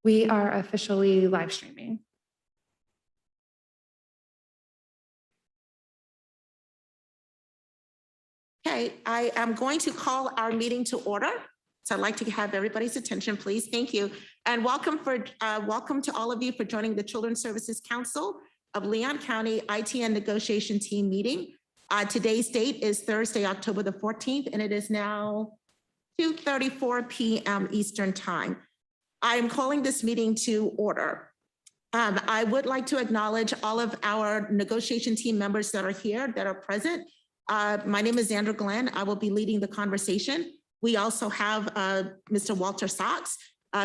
We are officially live streaming. Okay, I am going to call our meeting to order. So I'd like to have everybody's attention, please. Thank you. And welcome to all of you for joining the Children's Services Council of Leon County ITN negotiation team meeting. Today's date is Thursday, October the 14th, and it is now 2:34 p.m. Eastern Time. I am calling this meeting to order. I would like to acknowledge all of our negotiation team members that are here, that are present. My name is Xandra Glenn. I will be leading the conversation. We also have Mr. Walter Sachs,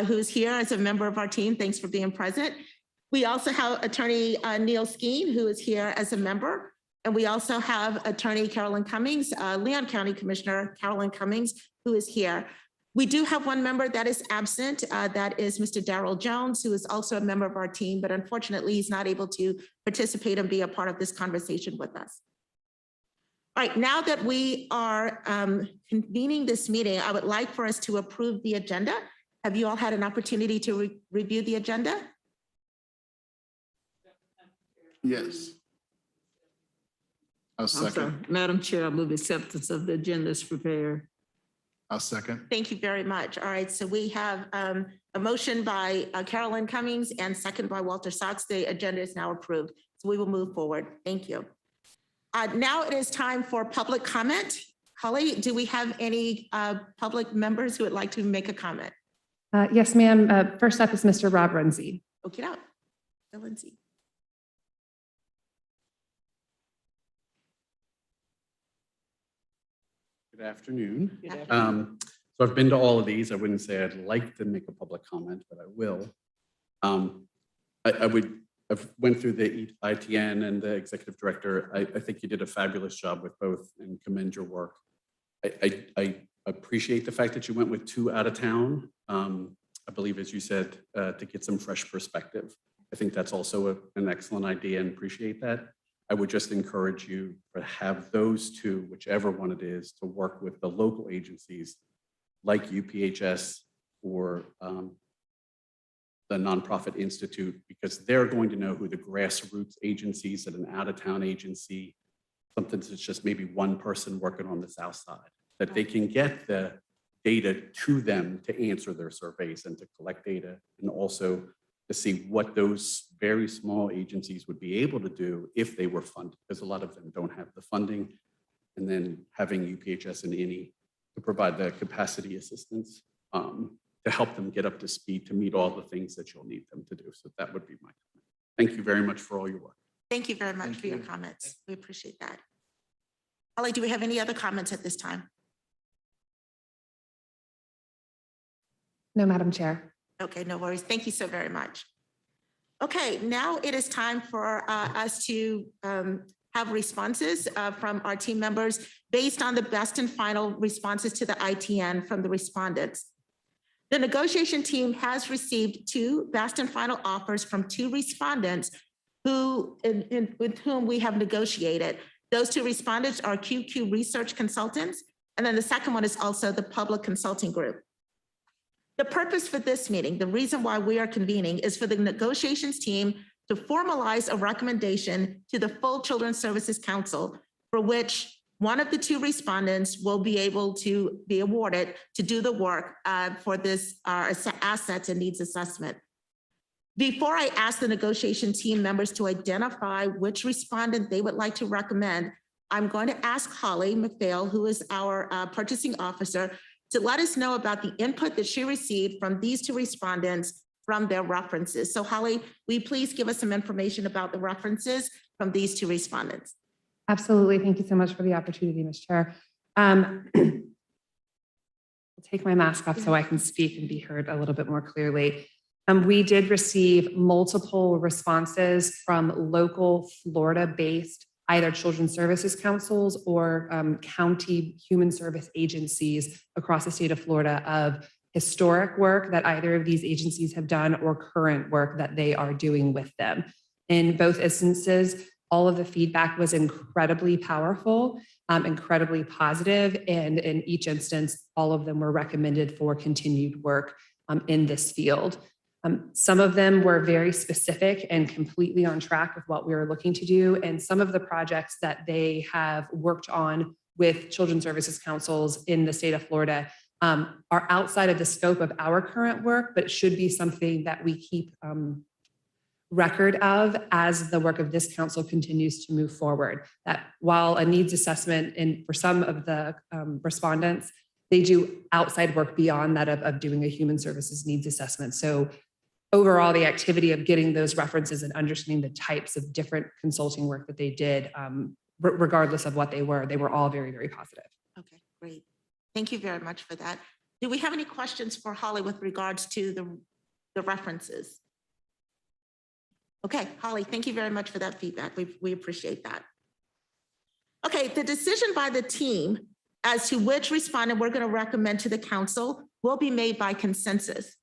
who's here as a member of our team. Thanks for being present. We also have Attorney Neil Skeen, who is here as a member. And we also have Attorney Carolyn Cummings, Leon County Commissioner Carolyn Cummings, who is here. We do have one member that is absent. That is Mr. Darrell Jones, who is also a member of our team, but unfortunately, he's not able to participate and be a part of this conversation with us. All right, now that we are convening this meeting, I would like for us to approve the agenda. Have you all had an opportunity to review the agenda? Yes. I'll second. Madam Chair, I move acceptance of the agenda is prepared. I'll second. Thank you very much. All right, so we have a motion by Carolyn Cummings and second by Walter Sachs. The agenda is now approved. So we will move forward. Thank you. Now it is time for public comment. Holly, do we have any public members who would like to make a comment? Yes, ma'am. First up is Mr. Rob Renzi. Okay, out. Lindsay. Good afternoon. Good afternoon. So I've been to all of these. I wouldn't say I'd like to make a public comment, but I will. I've went through the ITN and the executive director. I think you did a fabulous job with both and commend your work. I appreciate the fact that you went with 2 out of town. I believe, as you said, to get some fresh perspective. I think that's also an excellent idea and appreciate that. I would just encourage you to have those 2, whichever one it is, to work with the local agencies like UPHS or the Nonprofit Institute, because they're going to know who the grassroots agencies at an out-of-town agency, something that's just maybe one person working on the south side, that they can get the data to them to answer their surveys and to collect data, and also to see what those very small agencies would be able to do if they were funded, because a lot of them don't have the funding, and then having UPHS and INI to provide the capacity assistance to help them get up to speed to meet all the things that you'll need them to do. So that would be my comment. Thank you very much for all your work. Thank you very much for your comments. We appreciate that. Holly, do we have any other comments at this time? No, Madam Chair. Okay, no worries. Thank you so very much. Okay, now it is time for us to have responses from our team members based on the best and final responses to the ITN from the respondents. The negotiation team has received 2 best and final offers from 2 respondents with whom we have negotiated. Those 2 respondents are QQ Research Consultants, and then the second one is also the Public Consulting Group. The purpose for this meeting, the reason why we are convening, is for the negotiations team to formalize a recommendation to the full Children's Services Council, for which one of the 2 respondents will be able to be awarded to do the work for this assets and needs assessment. Before I ask the negotiation team members to identify which respondent they would like to recommend, I'm going to ask Holly McPhail, who is our purchasing officer, to let us know about the input that she received from these 2 respondents from their references. So Holly, will you please give us some information about the references from these 2 respondents? Absolutely. Thank you so much for the opportunity, Ms. Chair. I'll take my mask off so I can speak and be heard a little bit more clearly. We did receive multiple responses from local Florida-based either Children's Services Councils or county human service agencies across the state of Florida of historic work that either of these agencies have done or current work that they are doing with them. In both instances, all of the feedback was incredibly powerful, incredibly positive, and in each instance, all of them were recommended for continued work in this field. Some of them were very specific and completely on track with what we were looking to do. And some of the projects that they have worked on with Children's Services Councils in the state of Florida are outside of the scope of our current work, but it should be something that we keep record of as the work of this council continues to move forward. That while a needs assessment for some of the respondents, they do outside work beyond that of doing a human services needs assessment. So overall, the activity of getting those references and understanding the types of different consulting work that they did, regardless of what they were all very, very positive. Okay, great. Thank you very much for that. Do we have any questions for Holly with regards to the references? Okay, Holly, thank you very much for that feedback. We appreciate that. Okay, the decision by the team as to which respondent we're going to recommend to the council will be made by consensus.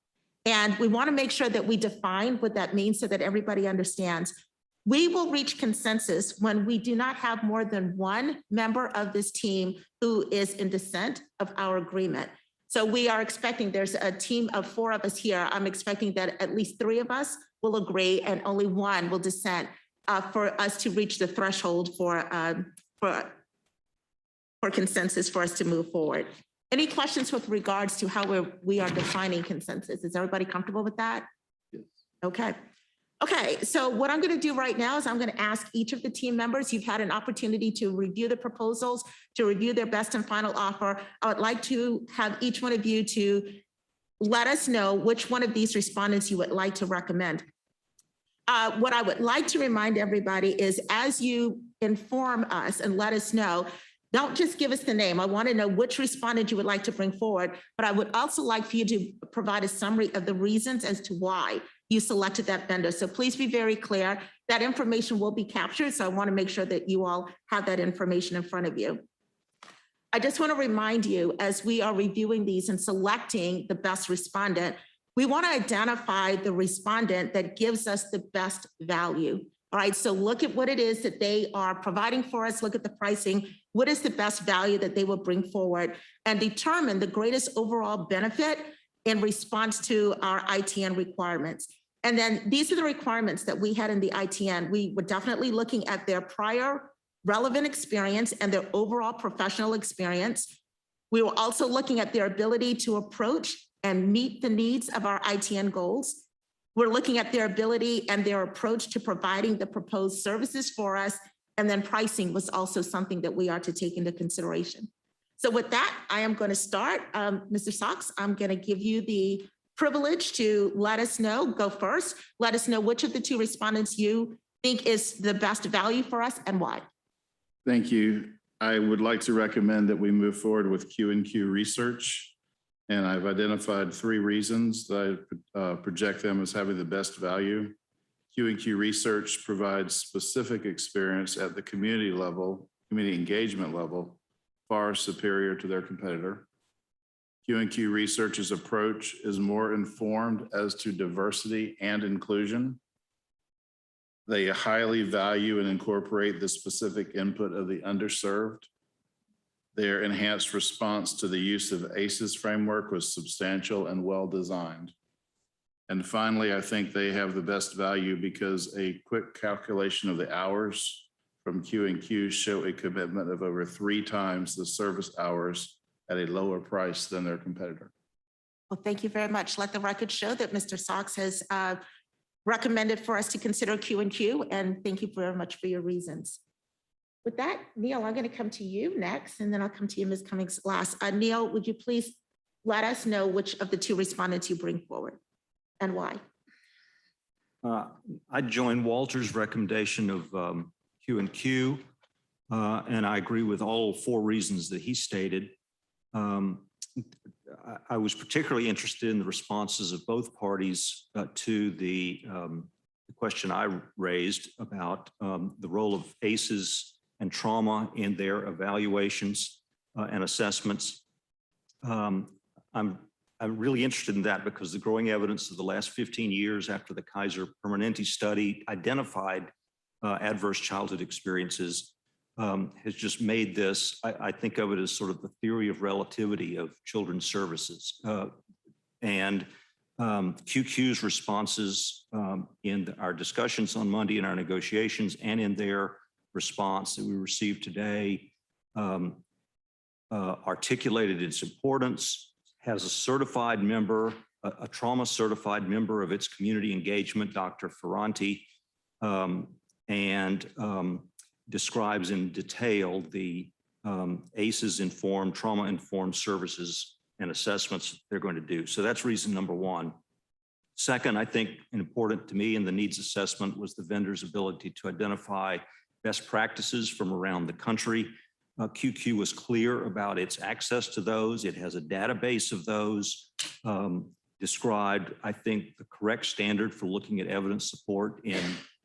And we want to make sure that we define what that means so that everybody understands. We will reach consensus when we do not have more than one member of this team who is in dissent of our agreement. So we are expecting, there's a team of 4 of us here. I'm expecting that at least 3 of us will agree and only 1 will dissent for us to reach the threshold for consensus for us to move forward. Any questions with regards to how we are defining consensus? Is everybody comfortable with that? Yes. Okay. Okay, so what I'm going to do right now is I'm going to ask each of the team members, you've had an opportunity to review the proposals, to review their best and final offer. I would like to have each one of you to let us know which one of these respondents you would like to recommend. What I would like to remind everybody is as you inform us and let us know, don't just give us the name. I want to know which respondent you would like to bring forward, but I would also like for you to provide a summary of the reasons as to why you selected that vendor. So please be very clear. That information will be captured. So I want to make sure that you all have that information in front of you. I just want to remind you, as we are reviewing these and selecting the best respondent, we want to identify the respondent that gives us the best value. All right, so look at what it is that they are providing for us, look at the pricing, what is the best value that they will bring forward, and determine the greatest overall benefit in response to our ITN requirements. And then these are the requirements that we had in the ITN. We were definitely looking at their prior relevant experience and their overall professional experience. We were also looking at their ability to approach and meet the needs of our ITN goals. We're looking at their ability and their approach to providing the proposed services for us. And then pricing was also something that we are to take into consideration. So with that, I am going to start. Mr. Sachs, I'm going to give you the privilege to let us know, go first. Let us know which of the 2 respondents you think is the best value for us and why. Thank you. I would like to recommend that we move forward with Q&Q research. And I've identified 3 reasons that I project them as having the best value. Q&Q research provides specific experience at the community level, community engagement level, far superior to their competitor. Q&Q research's approach is more informed as to diversity and inclusion. They highly value and incorporate the specific input of the underserved. Their enhanced response to the use of ACEs framework was substantial and well-designed. And finally, I think they have the best value because a quick calculation of the hours from Q&Q show a commitment of over 3 times the service hours at a lower price than their competitor. Well, thank you very much. Let the record show that Mr. Sachs has recommended for us to consider Q&Q, and thank you very much for your reasons. With that, Neil, I'm going to come to you next, and then I'll come to you, Ms. Cummings, last. Neil, would you please let us know which of the 2 respondents you bring forward and why? I join Walter's recommendation of Q&Q, and I agree with all 4 reasons that he stated. I was particularly interested in the responses of both parties to the question I raised about the role of ACEs and trauma in their evaluations and assessments. I'm really interested in that because the growing evidence of the last 15 years after the Kaiser Permanente study identified adverse childhood experiences has just made this, I think of it as sort of the theory of relativity of children's services. And QQ's responses in our discussions on Monday in our negotiations and in their response that we received today articulated its importance, has a certified member, a trauma certified member of its community engagement, Dr. Ferranti, and describes in detail the ACEs informed, trauma informed services and assessments they're going to do. So that's reason number one. Second, I think important to me in the needs assessment was the vendor's ability to identify best practices from around the country. QQ was clear about its access to those. It has a database of those, described, I think, the correct standard for looking at evidence support in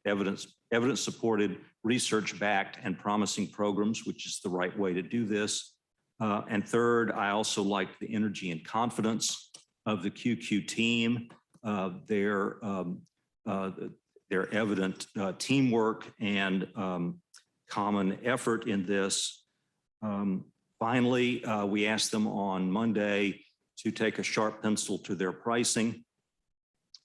evidence-supported, research-backed, and promising programs, which is the right way to do this. And third, I also liked the energy and confidence of the QQ team, their evident teamwork and common effort in this. Finally, we asked them on Monday to take a sharp pencil to their pricing.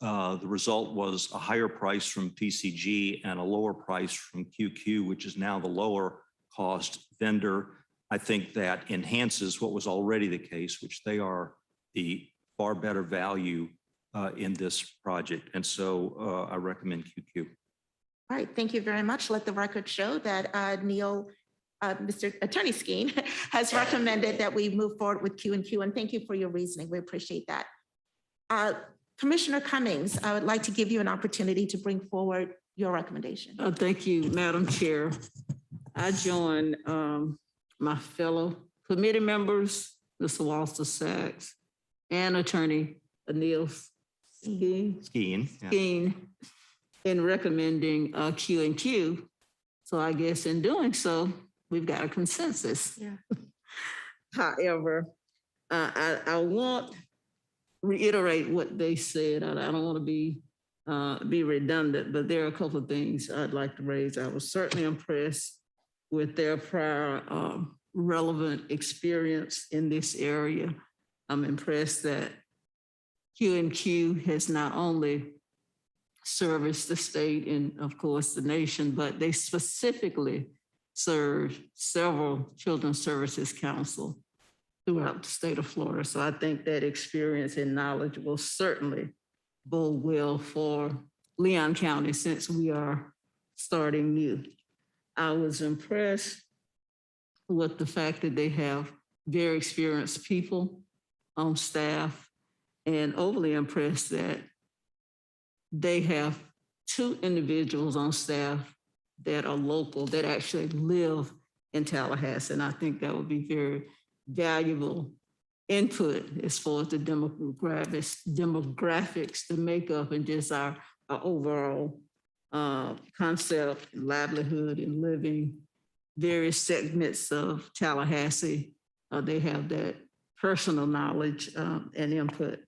The result was a higher price from PCG and a lower price from QQ, which is now the lower cost vendor. I think that enhances what was already the case, which they are the far better value in this project. And so I recommend QQ. All right, thank you very much. Let the record show that Neil, Mr. Attorney Skeen has recommended that we move forward with Q&Q, and thank you for your reasoning. We appreciate that. Commissioner Cummings, I would like to give you an opportunity to bring forward your recommendation. Thank you, Madam Chair. I join my fellow committee members, Mr. Walter Sachs, and Attorney Neil Skeen in recommending Q&Q. So I guess in doing so, we've got a consensus. Yeah. However, I won't reiterate what they said. I don't want to be redundant, but there are a couple of things I'd like to raise. I was certainly impressed with their prior relevant experience in this area. I'm impressed that Q&Q has not only serviced the state and of course the nation, but they specifically serve several Children's Services Council throughout the state of Florida. So I think that experience and knowledge will certainly bode well for Leon County since we are starting new. I was impressed with the fact that they have very experienced people on staff, and overly impressed that they have 2 individuals on staff that are local, that actually live in Tallahassee. And I think that would be very valuable input as far as the demographics, the makeup, and just our overall concept, livelihood, and living various segments of Tallahassee. They have that personal knowledge and input.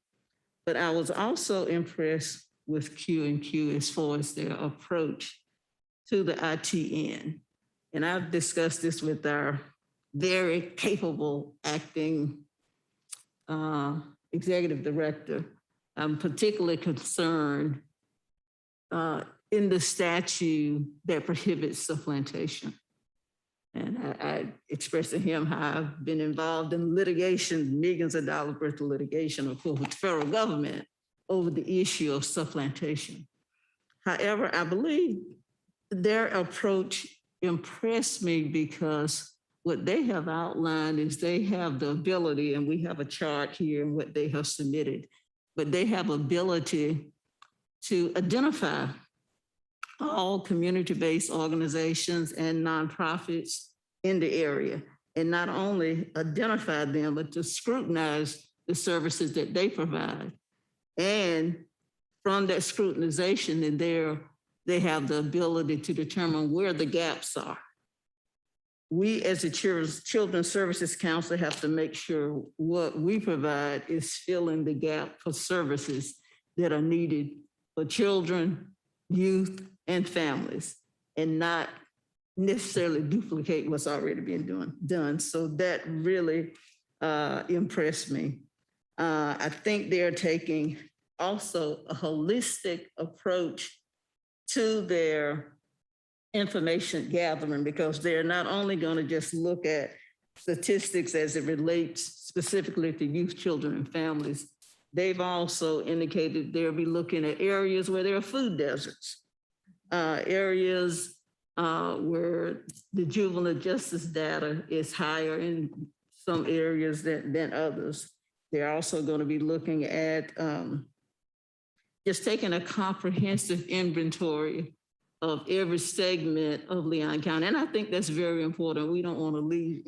But I was also impressed with Q&Q as far as their approach to the ITN. And I've discussed this with our very capable acting executive director. I'm particularly concerned in the statute that prohibits supplantation. And I expressed to him how I've been involved in litigation, millions of dollars worth of litigation, of course, with the federal government over the issue of supplantation. However, I believe their approach impressed me because what they have outlined is they have the ability, and we have a chart here in what they have submitted, but they have ability to identify all community-based organizations and nonprofits in the area, and not only identify them, but to scrutinize the services that they provide. And from that scrutinization, and they have the ability to determine where the gaps are. We as a Children's Services Council have to make sure what we provide is filling the gap for services that are needed for children, youth, and families, and not necessarily duplicate what's already being done. So that really impressed me. I think they're taking also a holistic approach to their information gathering, because they're not only going to just look at statistics as it relates specifically to youth, children, and families. They've also indicated they'll be looking at areas where there are food deserts, areas where the juvenile justice data is higher in some areas than others. They're also going to be looking at just taking a comprehensive inventory of every segment of Leon County. And I think that's very important. We don't want to leave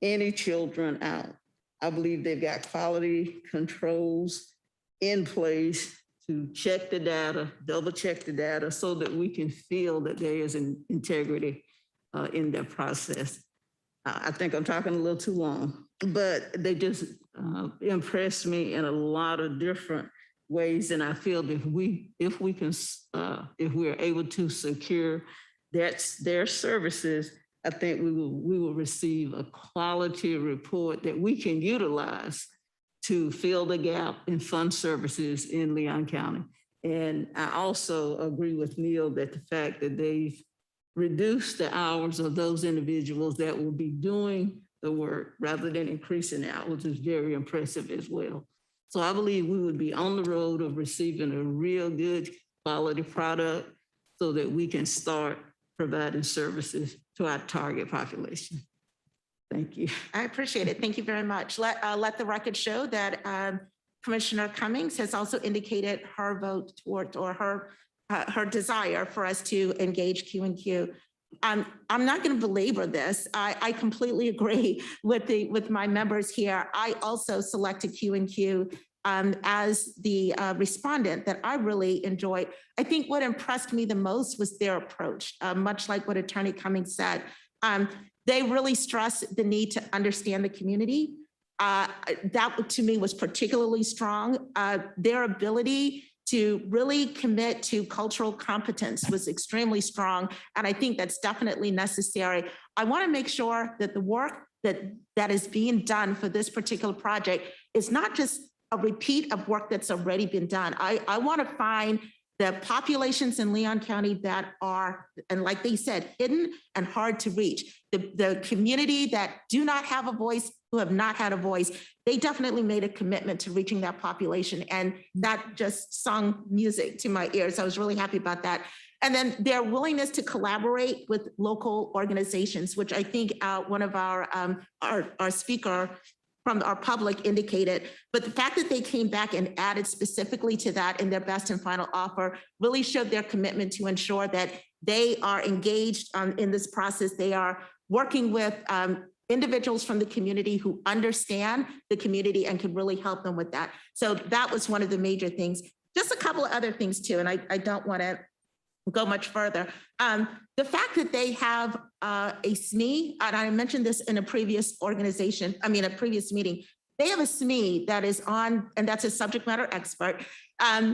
any children out. I believe they've got quality controls in place to check the data, double check the data, so that we can feel that there is an integrity in their process. I think I'm talking a little too long, but they just impressed me in a lot of different ways. And I feel that if we're able to secure their services, I think we will receive a quality report that we can utilize to fill the gap in fund services in Leon County. And I also agree with Neil that the fact that they've reduced the hours of those individuals that will be doing the work rather than increasing the hours is very impressive as well. So I believe we would be on the road of receiving a real good quality product so that we can start providing services to our target population. Thank you. I appreciate it. Thank you very much. Let the record show that Commissioner Cummings has also indicated her vote toward, or her desire for us to engage Q&Q. I'm not going to belabor this. I completely agree with my members here. I also selected Q&Q as the respondent that I really enjoyed. I think what impressed me the most was their approach, much like what Attorney Cummings said. They really stress the need to understand the community. That to me was particularly strong. Their ability to really commit to cultural competence was extremely strong. And I think that's definitely necessary. I want to make sure that the work that is being done for this particular project is not just a repeat of work that's already been done. I want to find the populations in Leon County that are, and like they said, hidden and hard to reach. The community that do not have a voice, who have not had a voice, they definitely made a commitment to reaching that population. And that just sung music to my ears. I was really happy about that. And then their willingness to collaborate with local organizations, which I think one of our speaker from our public indicated, but the fact that they came back and added specifically to that in their best and final offer really showed their commitment to ensure that they are engaged in this process. They are working with individuals from the community who understand the community and can really help them with that. So that was one of the major things. Just a couple of other things too, and I don't want to go much further. The fact that they have a SME, and I mentioned this in a previous a previous meeting, they have a SME that is on, and that's a subject matter expert,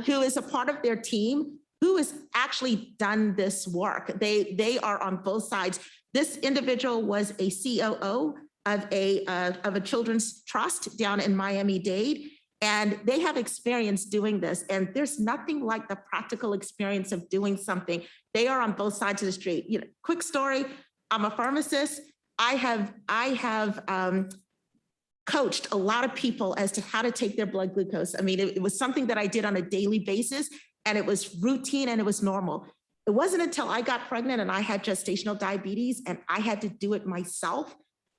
who is a part of their team, who has actually done this work. They are on both sides. This individual was a COO of a children's trust down in Miami-Dade. And they have experience doing this. And there's nothing like the practical experience of doing something. They are on both sides of the street. You know, quick story, I'm a pharmacist. I have coached a lot of people as to how to take their blood glucose. I mean, it was something that I did on a daily basis, and it was routine and it was normal. It wasn't until I got pregnant and I had gestational diabetes and I had to do it myself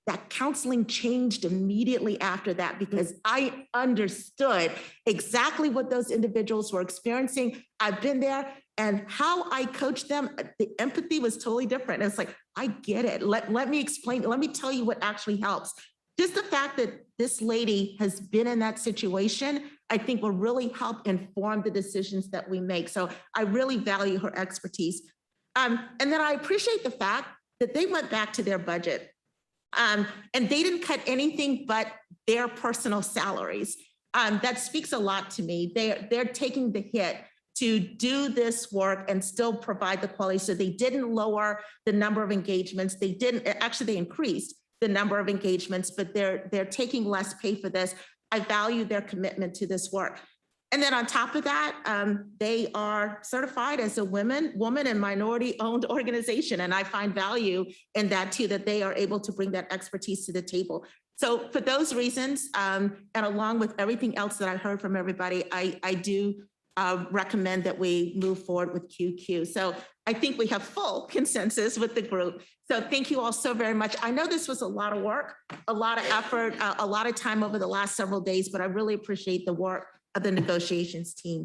that counseling changed immediately after that, because I understood exactly what those individuals were experiencing. I've been there, and how I coached them, the empathy was totally different. It's like, I get it. Let me explain. Let me tell you what actually helps. Just the fact that this lady has been in that situation, I think will really help inform the decisions that we make. So I really value her expertise. And then I appreciate the fact that they went back to their budget. And they didn't cut anything but their personal salaries. That speaks a lot to me. They're taking the hit to do this work and still provide the quality. So they didn't lower the number of engagements. They increased the number of engagements, but they're taking less pay for this. I value their commitment to this work. And then on top of that, they are certified as a woman and minority-owned organization. And I find value in that too, that they are able to bring that expertise to the table. So for those reasons, and along with everything else that I heard from everybody, I do recommend that we move forward with QQ. So I think we have full consensus with the group. So thank you all so very much. I know this was a lot of work, a lot of effort, a lot of time over the last several days, but I really appreciate the work of the negotiations team.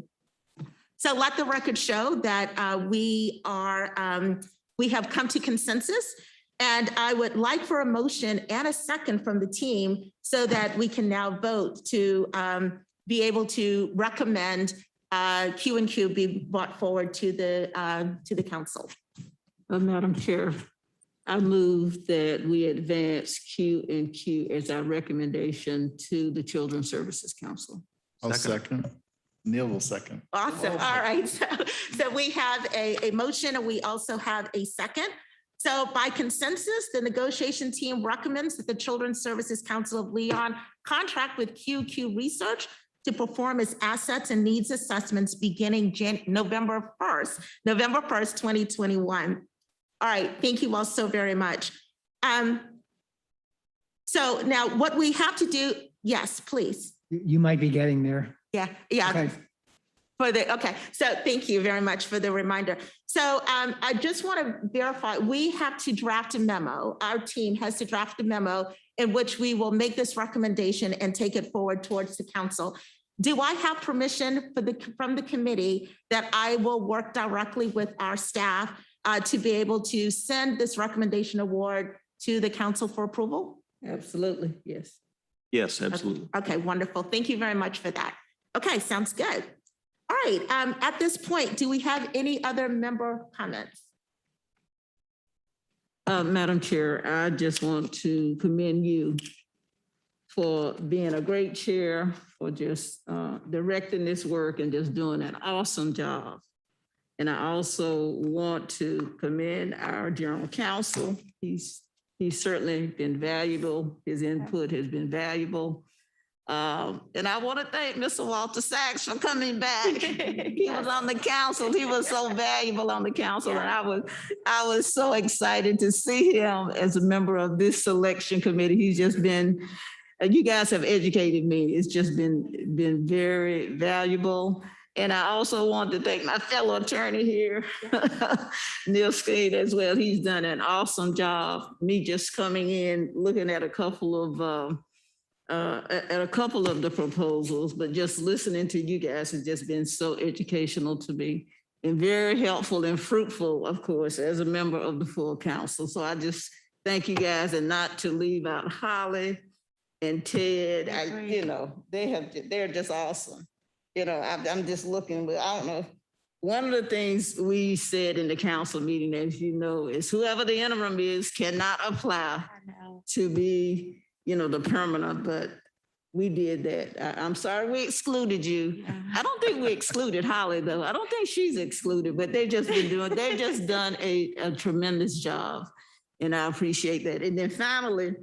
So let the record show that we have come to consensus, and I would like for a motion and a second from the team so that we can now vote to be able to recommend Q&Q be brought forward to the council. Madam Chair, I move that we advance Q&Q as our recommendation to the Children's Services Council. I'll second. Neil will second. Awesome. All right. So we have a motion and we also have a second. So by consensus, the negotiation team recommends that the Children's Services Council of Leon contract with QQ Research to perform its assets and needs assessments beginning November 1st, 2021. All right. Thank you all so very much. So now what we have to do, yes, please. You might be getting there. Yeah. Okay. Okay, so thank you very much for the reminder. So I just want to verify, we have to draft a memo. Our team has to draft a memo in which we will make this recommendation and take it forward towards the council. Do I have permission from the committee that I will work directly with our staff to be able to send this recommendation award to the council for approval? Absolutely, yes. Yes, absolutely. Okay, wonderful. Thank you very much for that. Okay, sounds good. All right, at this point, do we have any other member comments? Madam Chair, I just want to commend you for being a great chair, for just directing this work and just doing an awesome job. And I also want to commend our general counsel. He's certainly been valuable. His input has been valuable. And I want to thank Mr. Walter Sachs for coming back. He was on the council. He was so valuable on the council. And I was so excited to see him as a member of this selection committee. He's just been, you guys have educated me. It's just been very valuable. And I also want to thank my fellow attorney here, Neil Skate as well. He's done an awesome job. Me just coming in, looking at a couple of the proposals, but just listening to you guys has just been so educational to me and very helpful and fruitful, of course, as a member of the full council. So I just thank you guys, and not to leave out Holly and Ted. They're just awesome. I'm just looking, but I don't know. One of the things we said in the council meeting, as you know, is whoever the interim is cannot apply to be, the permanent, but we did that. I'm sorry we excluded you. I don't think we excluded Holly though. I don't think she's excluded, but they've just done a tremendous job. And I appreciate that. And then finally,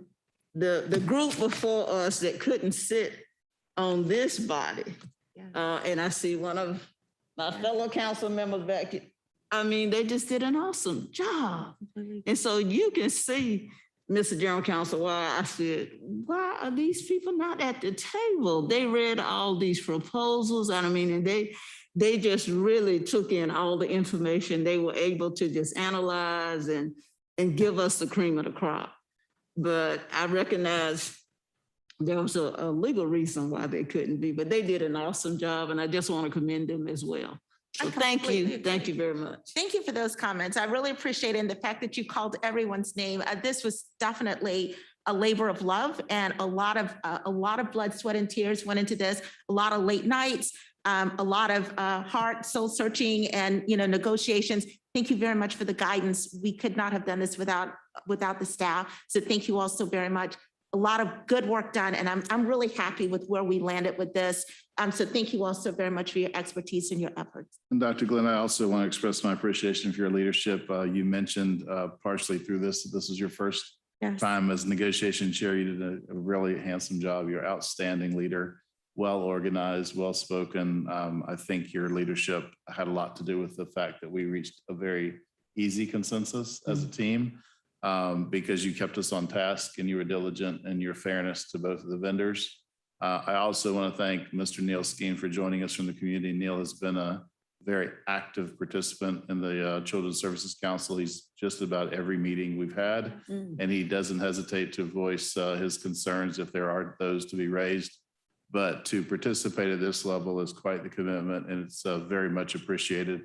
the group before us that couldn't sit on this body, and I see one of my fellow council members back here. I mean, they just did an awesome job. And so you can see, Mr. General Counsel, why I said, why are these people not at the table? They read all these proposals, and they just really took in all the information. They were able to just analyze and give us the cream of the crop. But I recognize there was a legal reason why they couldn't be, but they did an awesome job, and I just want to commend them as well. So thank you. Thank you very much. Thank you for those comments. I really appreciate it. And the fact that you called everyone's name. This was definitely a labor of love, and a lot of blood, sweat, and tears went into this. A lot of late nights, a lot of heart, soul searching, and negotiations. Thank you very much for the guidance. We could not have done this without the staff. So thank you all so very much. A lot of good work done, and I'm really happy with where we landed with this. So thank you all so very much for your expertise and your efforts. And Dr. Glenn, I also want to express my appreciation for your leadership. You mentioned partially through this is your first time as negotiation chair. You did a really handsome job. You're an outstanding leader. well organized, well spoken. I think your leadership had a lot to do with the fact that we reached a very easy consensus as a team because you kept us on task and you were diligent in your fairness to both of the vendors. I also want to thank Mr. Neil Skeen for joining us from the community. Neil has been a very active participant in the Children's Services Council. He's just about every meeting we've had, and he doesn't hesitate to voice his concerns if there are those to be raised. But to participate at this level is quite the commitment, and it's very much appreciated.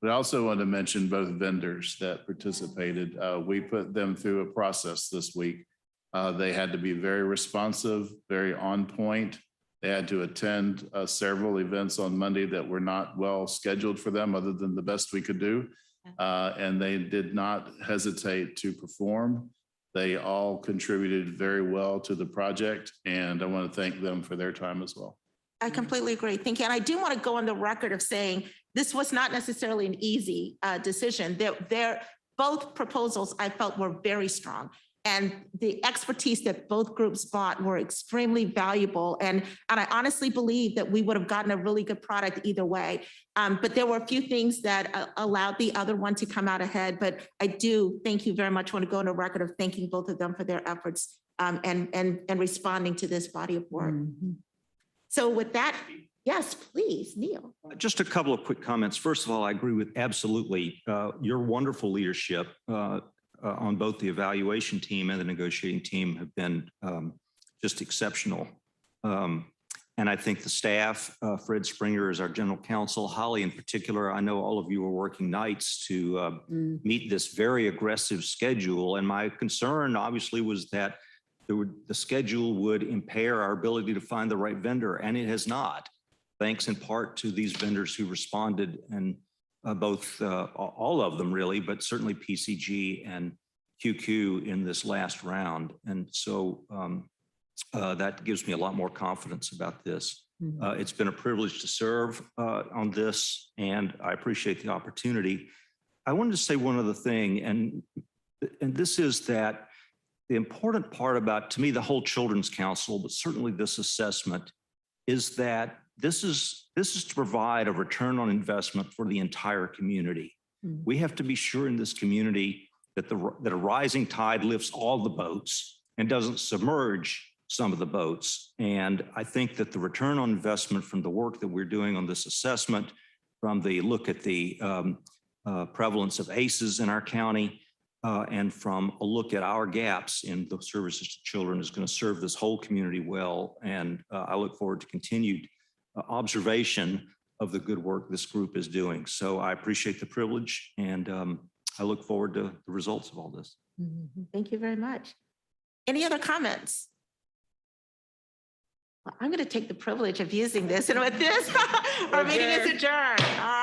But I also want to mention both vendors that participated. We put them through a process this week. They had to be very responsive, very on point. They had to attend several events on Monday that were not well scheduled for them other than the best we could do. And they did not hesitate to perform. They all contributed very well to the project, and I want to thank them for their time as well. I completely agree. Thank you. And I do want to go on the record of saying this was not necessarily an easy decision. Both proposals I felt were very strong. And the expertise that both groups brought were extremely valuable. And I honestly believe that we would have gotten a really good product either way. But there were a few things that allowed the other one to come out ahead. But I do thank you very much. I want to go on a record of thanking both of them for their efforts and responding to this body of work. So with that, yes, please, Neil. Just a couple of quick comments. First of all, I agree with absolutely your wonderful leadership on both the evaluation team and the negotiating team have been just exceptional. And I think the staff, Fred Springer is our general counsel, Holly in particular, I know all of you are working nights to meet this very aggressive schedule. And my concern obviously was that the schedule would impair our ability to find the right vendor, and it has not, thanks in part to these vendors who responded, and all of them really, but certainly PCG and QQ in this last round. And so that gives me a lot more confidence about this. It's been a privilege to serve on this, and I appreciate the opportunity. I wanted to say one other thing, and this is that the important part about, to me, the whole Children's Council, but certainly this assessment, is that this is to provide a return on investment for the entire community. We have to be sure in this community that that a rising tide lifts all the boats and doesn't submerge some of the boats. And I think that the return on investment from the work that we're doing on this assessment, from the look at the prevalence of ACEs in our county, and from a look at our gaps in the services to children, is going to serve this whole community well. And I look forward to continued observation of the good work this group is doing. So I appreciate the privilege, and I look forward to the results of all this. Thank you very much. Any other comments? Well, I'm going to take the privilege of using this, and with this, our meeting is adjourned. All